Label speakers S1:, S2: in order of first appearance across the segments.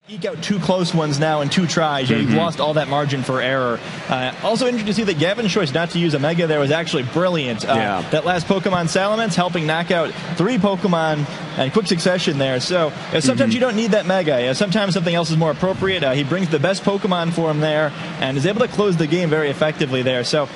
S1: Eke out 2 close ones now in 2 tries. You've lost all that margin for error. Also interesting to see that Gavin's choice not to use a Mega there was actually brilliant. That last Pokemon Salamence helping knock out 3 Pokemon in quick succession there. So sometimes you don't need that Mega. Sometimes something else is more appropriate. He brings the best Pokemon for him there and is able to close the game very effectively there. So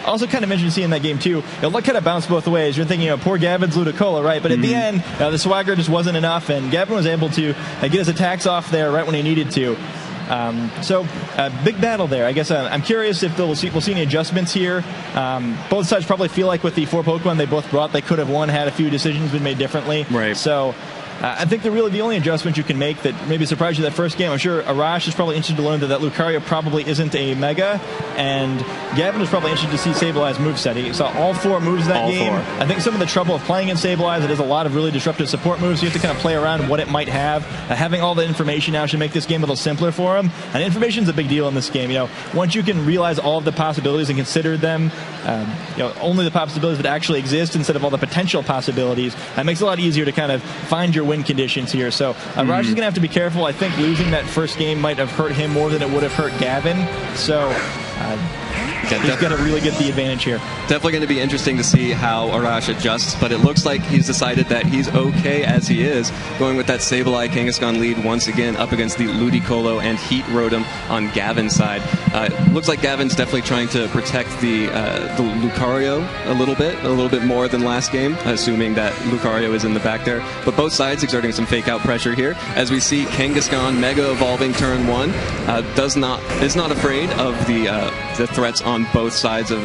S1: also kind of interesting to see in that game too. Luck kind of bounced both ways. You're thinking, poor Gavin's Ludicolo, right? But at the end, the swagger just wasn't enough, and Gavin was able to get his attacks off there right when he needed to. Big battle there. I guess I'm curious if we'll see any adjustments here. Both sides probably feel like with the 4 Pokemon they both brought, they could have had a few decisions been made differently.
S2: Right.
S1: So I think the only adjustment you can make that maybe surprised you that first game. I'm sure Arash is probably interested to learn that Lucario probably isn't a Mega, and Gavin is probably interested to see Sableye's moveset. He saw all 4 moves that game. I think some of the trouble of playing in Sableye's, it has a lot of really disruptive support moves. So you have to kind of play around what it might have. Having all the information now should make this game a little simpler for him. And information is a big deal in this game. Once you can realize all of the possibilities and consider them, only the possibilities that actually exist instead of all the potential possibilities, that makes it a lot easier to kind of find your win conditions here. So Raj is going to have to be careful. I think losing that first game might have hurt him more than it would have hurt Gavin. So he's got to really get the advantage here.
S2: Definitely going to be interesting to see how Arash adjusts, but it looks like he's decided that he's okay as he is, going with that Sableye Kangaskhan lead once again up against the Ludicolo and Heat Rotom on Gavin's side. Looks like Gavin's definitely trying to protect the Lucario a little bit more than last game, assuming that Lucario is in the back there. But both sides exerting some fake out pressure here, as we see Kangaskhan Mega Evolving turn 1, is not afraid of the threats on both sides of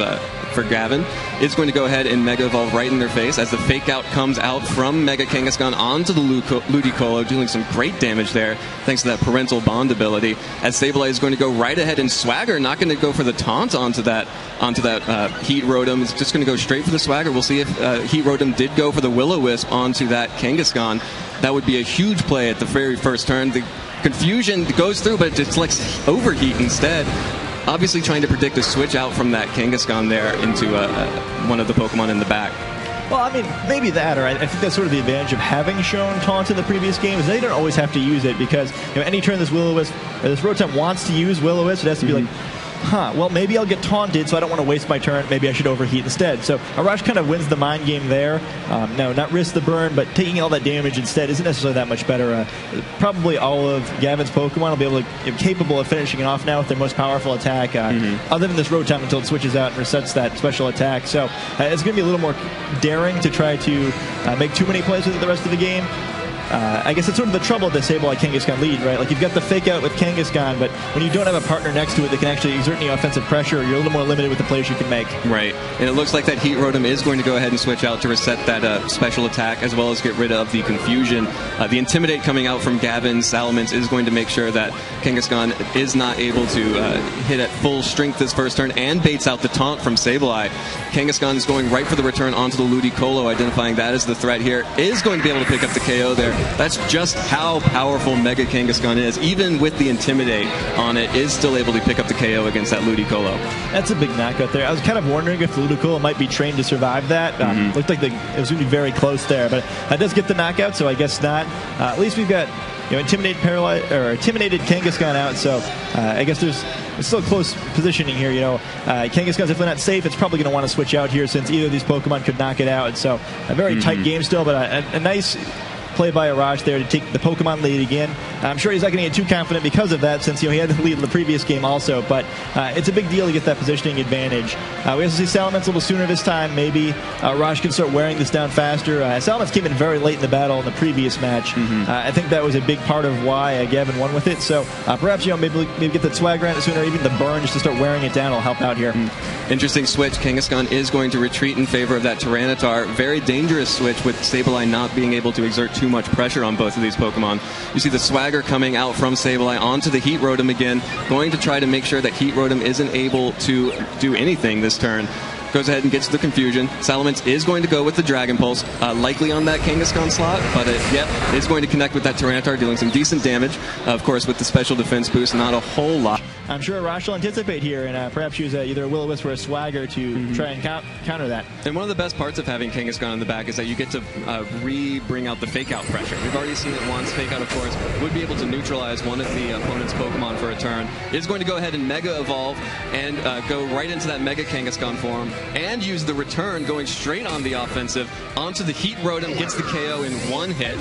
S2: for Gavin. Is going to go ahead and Mega Evolve right in their face as the fake out comes out from Mega Kangaskhan onto the Ludicolo, doing some great damage there thanks to that parental bond ability. As Sableye is going to go right ahead and swagger, not going to go for the taunt onto that Heat Rotom. It's just going to go straight for the swagger. We'll see if Heat Rotom did go for the Will-O-Wisp onto that Kangaskhan. That would be a huge play at the very first turn. The confusion goes through, but it selects Overheat instead. Obviously trying to predict a switch out from that Kangaskhan there into one of the Pokemon in the back.
S1: Well, I mean, maybe that, or I think that's sort of the advantage of having shown Taunt in the previous games. They don't always have to use it, because any turn this Will-O-Wisp or this Rotom wants to use Will-O-Wisp, it has to be like, well, maybe I'll get taunted, so I don't want to waste my turn. Maybe I should overheat instead. So Arash kind of wins the mind game there. No, not risk the burn, but taking all that damage instead isn't necessarily that much better. Probably all of Gavin's Pokemon will be able to capable of finishing it off now with their most powerful attack, other than this Rotom until it switches out and resets that special attack. So it's going to be a little more daring to try to make too many plays with it the rest of the game. I guess it's sort of the trouble of the Sableye Kangaskhan lead, right? Like, you've got the fake out with Kangaskhan, but when you don't have a partner next to it that can actually exert any offensive pressure, you're a little more limited with the plays you can make.
S2: Right. And it looks like that Heat Rotom is going to go ahead and switch out to reset that special attack, as well as get rid of the confusion. The Intimidate coming out from Gavin Salamence is going to make sure that Kangaskhan is not able to hit at full strength this first turn, and baits out the taunt from Sableye. Kangaskhan is going right for the return onto the Ludicolo, identifying that as the threat here. Is going to be able to pick up the KO there. That's just how powerful Mega Kangaskhan is. Even with the Intimidate on it, is still able to pick up the KO against that Ludicolo. That's
S1: a big knockout there. I was kind of wondering if Ludicolo might be trained to survive that. Looked like it was going to be very close there, but that does get the knockout, so I guess not. At least we've got intimidated Kangaskhan out, so I guess there's still close positioning here. Kangaskhan's definitely not safe. It's probably going to want to switch out here since either of these Pokemon could knock it out. So a very tight game still, but a nice play by Arash there to take the Pokemon lead again. I'm sure he's not going to get too confident because of that, since he had the lead in the previous game also, but it's a big deal to get that positioning advantage. We also see Salamence a little sooner this time. Maybe Arash can start wearing this down faster. Salamence came in very late in the battle in the previous match. I think that was a big part of why Gavin won with it, so perhaps maybe get the swagger on it sooner, even the burn, just to start wearing it down will help out here.
S2: Interesting switch. Kangaskhan is going to retreat in favor of that Tyranitar. Very dangerous switch, with Sableye not being able to exert too much pressure on both of these Pokemon. You see the swagger coming out from Sableye onto the Heat Rotom again, going to try to make sure that Heat Rotom isn't able to do anything this turn. Goes ahead and gets the confusion. Salamence is going to go with the Dragon Pulse, likely on that Kangaskhan slot, but is going to connect with that Tyranitar, dealing some decent damage. Of course, with the special defense boost, not a whole lot.
S1: I'm sure Arash will anticipate here and perhaps use either a Will-O-Wisp or a Swagger to try and counter that.
S2: And one of the best parts of having Kangaskhan in the back is that you get to bring out the fake-out pressure. We've already seen it once. Fake-out, of course, would be able to neutralize one of the opponent's Pokemon for a turn. It's going to go ahead and Mega Evolve and go right into that Mega Kangaskhan form and use the return going straight on the offensive onto the Heat Rotom, gets the KO in one hit.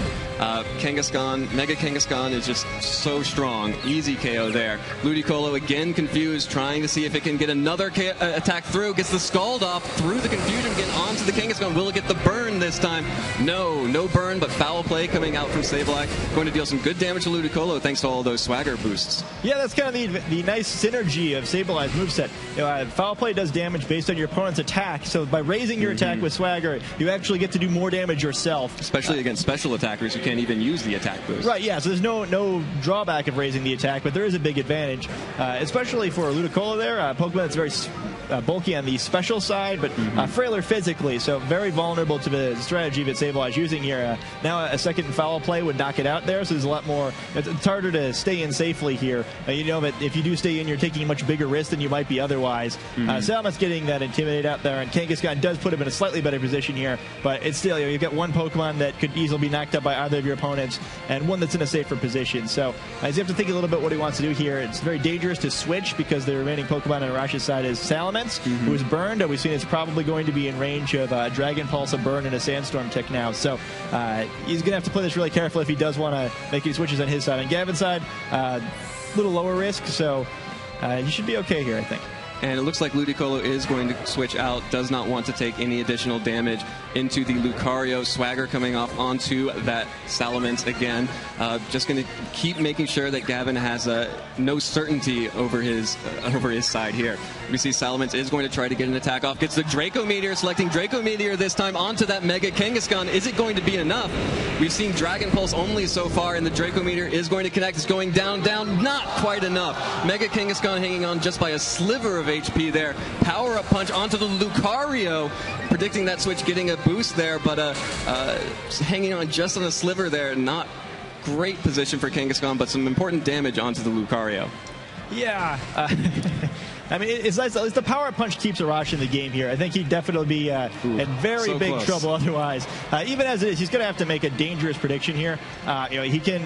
S2: Kangaskhan, Mega Kangaskhan is just so strong. Easy KO there. Ludicolo again confused, trying to see if it can get another attack through. Gets the Scald off through the confusion, again onto the Kangaskhan. Will it get the burn this time? No burn, but foul play coming out from Sableye. Going to deal some good damage to Ludicolo thanks to all those Swagger boosts.
S1: Yeah, that's kind of the nice synergy of Sableye's moveset. Foul play does damage based on your opponent's attack, so by raising your attack with Swagger, you actually get to do more damage yourself.
S2: Especially against special attackers who can't even use the attack boost.
S1: Right, yeah, so there's no drawback of raising the attack, but there is a big advantage, especially for Ludicolo there. Pokemon that's very bulky on the special side, but frailer physically, so very vulnerable to the strategy that Sableye is using here. Now a second foul play would knock it out there, so there's a lot more. It's harder to stay in safely here. You know that if you do stay in, you're taking a much bigger risk than you might be otherwise. Salaman's getting that Intimidate out there, and Kangaskhan does put him in a slightly better position here, but it's still, you've got one Pokemon that could easily be knocked out by either of your opponents, and one that's in a safer position. So you have to think a little bit what he wants to do here. It's very dangerous to switch because the remaining Pokemon on Arash's side is Salamence, who is burned, and we've seen it's probably going to be in range of Dragon Pulse, a burn, and a Sandstorm tick now. So he's going to have to play this really carefully if he does want to make any switches on his side. On Gavin's side, a little lower risk, so you should be okay here, I think.
S2: And it looks like Ludicolo is going to switch out, does not want to take any additional damage into the Lucario. Swagger coming off onto that Salamence again. Just going to keep making sure that Gavin has no certainty over his side here. We see Salamence is going to try to get an attack off. Gets the Draco Meteor, selecting Draco Meteor this time onto that Mega Kangaskhan. Is it going to be enough? We've seen Dragon Pulse only so far, and the Draco Meteor is going to connect. It's going down, not quite enough. Mega Kangaskhan hanging on just by a sliver of HP there. Power-up punch onto the Lucario, predicting that switch, getting a boost there, but hanging on just on a sliver there. Not great position for Kangaskhan, but some important damage onto the Lucario.
S1: Yeah. I mean, it's nice. At least the power punch keeps Arash in the game here. I think he'd definitely be in very big trouble otherwise. Even as it is, he's going to have to make a dangerous prediction here. He can.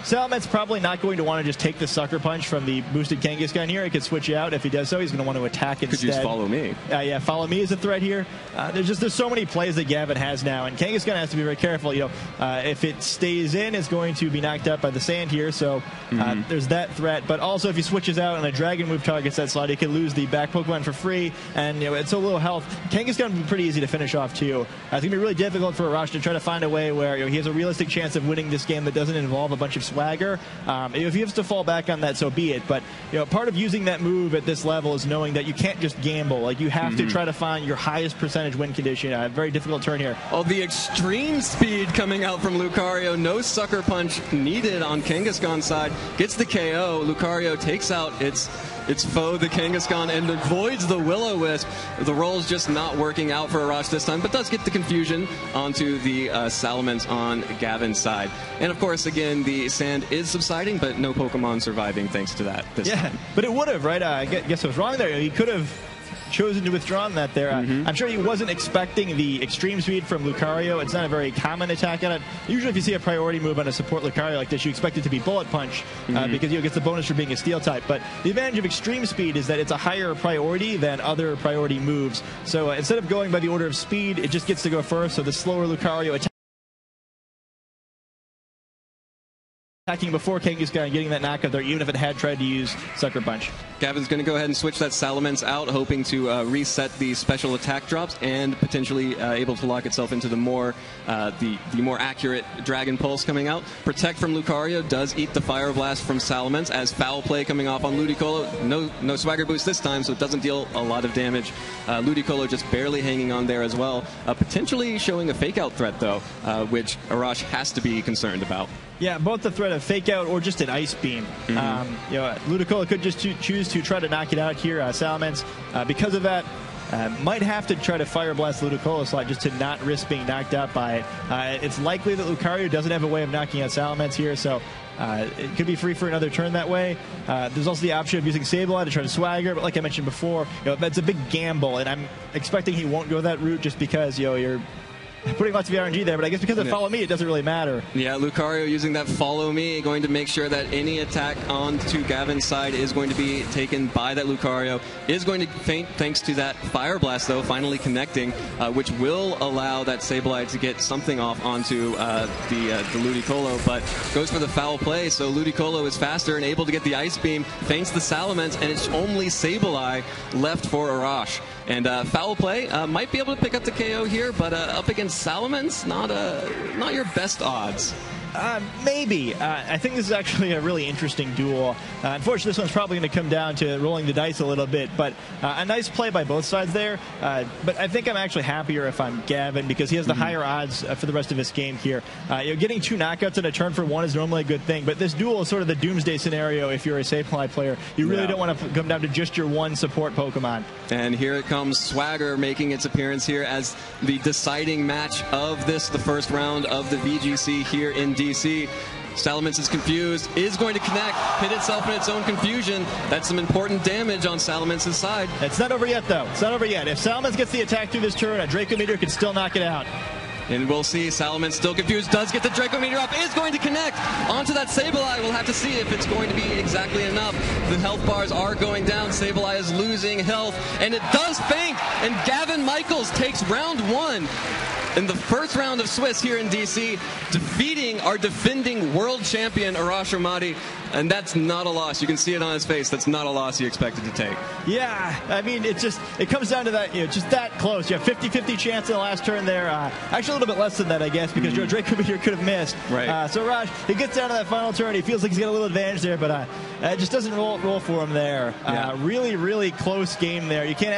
S1: Salaman's probably not going to want to just take the Sucker Punch from the boosted Kangaskhan here. He could switch out. If he does so, he's going to want to attack instead.
S2: Could use Follow Me.
S1: Yeah, Follow Me is a threat here. There's so many plays that Gavin has now, and Kangaskhan has to be very careful. If it stays in, it's going to be knocked out by the sand here, so there's that threat. But also, if he switches out and a Dragon move targets that slot, he can lose the back Pokemon for free, and it's so little health. Kangaskhan would be pretty easy to finish off, too. It's going to be really difficult for Arash to try to find a way where he has a realistic chance of winning this game that doesn't involve a bunch of Swagger. If he has to fall back on that, so be it. But part of using that move at this level is knowing that you can't just gamble. Like, you have to try to find your highest percentage win condition. A very difficult turn here.
S2: Oh, the extreme speed coming out from Lucario. No Sucker Punch needed on Kangaskhan's side. Gets the KO. Lucario takes out its foe, the Kangaskhan, and avoids the Will-O-Wisp. The roll's just not working out for Arash this time, but does get the confusion onto the Salamence on Gavin's side. And of course, again, the sand is subsiding, but no Pokemon surviving thanks to that this time.
S1: But it would have, right? I guess I was wrong there. He could have chosen to withdraw that there. I'm sure he wasn't expecting the extreme speed from Lucario. It's not a very common attack on it. Usually if you see a priority move on a support Lucario like this, you expect it to be Bullet Punch because it gets the bonus for being a Steel type. But the advantage of extreme speed is that it's a higher priority than other priority moves. So instead of going by the order of speed, it just gets to go first. So the slower Lucario attacking before Kangaskhan and getting that knockout there, even if it had tried to use Sucker Punch.
S2: Gavin's going to go ahead and switch that Salamence out, hoping to reset the special attack drops and potentially able to lock itself into the more accurate Dragon Pulse coming out. Protect from Lucario does eat the Fire Blast from Salamence as foul play coming off on Ludicolo. No Swagger boost this time, so it doesn't deal a lot of damage. Ludicolo just barely hanging on there as well. Potentially showing a fake out threat though, which Arash has to be concerned about.
S1: Yeah, both the threat of fake out or just an Ice Beam. Ludicolo could just choose to try to knock it out here. Salamence, because of that, Might have to try to Fire Blast Ludicolo slot just to not risk being knocked out by it. It's likely that Lucario doesn't have a way of knocking out Salamence here, so it could be free for another turn that way. There's also the option of using Sableye to try to Swagger, but like I mentioned before, that's a big gamble, and I'm expecting he won't go that route just because you're putting lots of RNG there, but I guess because of Follow Me, it doesn't really matter. Yeah,
S2: Lucario using that Follow Me, going to make sure that any attack onto Gavin's side is going to be taken by that Lucario. Is going to faint thanks to that Fire Blast, though, finally connecting, which will allow that Sableye to get something off onto the Ludicolo, but goes for the foul play, so Ludicolo is faster and able to get the Ice Beam, feints the Salamence, and it's only Sableye left for Arash. And foul play might be able to pick up the KO here, but up against Salamence, not your best odds.
S1: Maybe. I think this is actually a really interesting duel. Unfortunately, this one's probably going to come down to rolling the dice a little bit, but a nice play by both sides there. But I think I'm actually happier if I'm Gavin because he has the higher odds for the rest of his game here. Getting 2 knockouts in a turn for 1 is normally a good thing, but this duel is sort of the doomsday scenario if you're a Sableye player. You really don't want to come down to just your one support Pokemon.
S2: And here it comes, Swagger making its appearance here as the deciding match of the first round of the VGC here in DC. Salamence is confused, is going to connect, hit itself in its own confusion. That's some important damage on Salamence's side.
S1: It's not over yet, though. It's not over yet. If Salamence gets the attack through this turn, a Draco Meteor could still knock it out.
S2: And we'll see. Salamence still confused, does get the Draco Meteor up, is going to connect onto that Sableye. We'll have to see if it's going to be exactly enough. The health bars are going down. Sableye is losing health, and it does faint. And Gavin Michaels takes round 1 in the first round of Swiss here in DC, defeating our defending world champion Arash Ommati. And that's not a loss. You can see it on his face. That's not a loss he expected to take.
S1: Yeah, I mean, it comes down to that, just that close. You have 50-50 chance in the last turn there. Actually, a little bit less than that, I guess, because Joe Draco Meteor could have missed.
S2: Right.
S1: So Raj, he gets down to that final turn. He feels like he's got a little advantage there, but it just doesn't roll for him there. Really, really close game there. You can't ask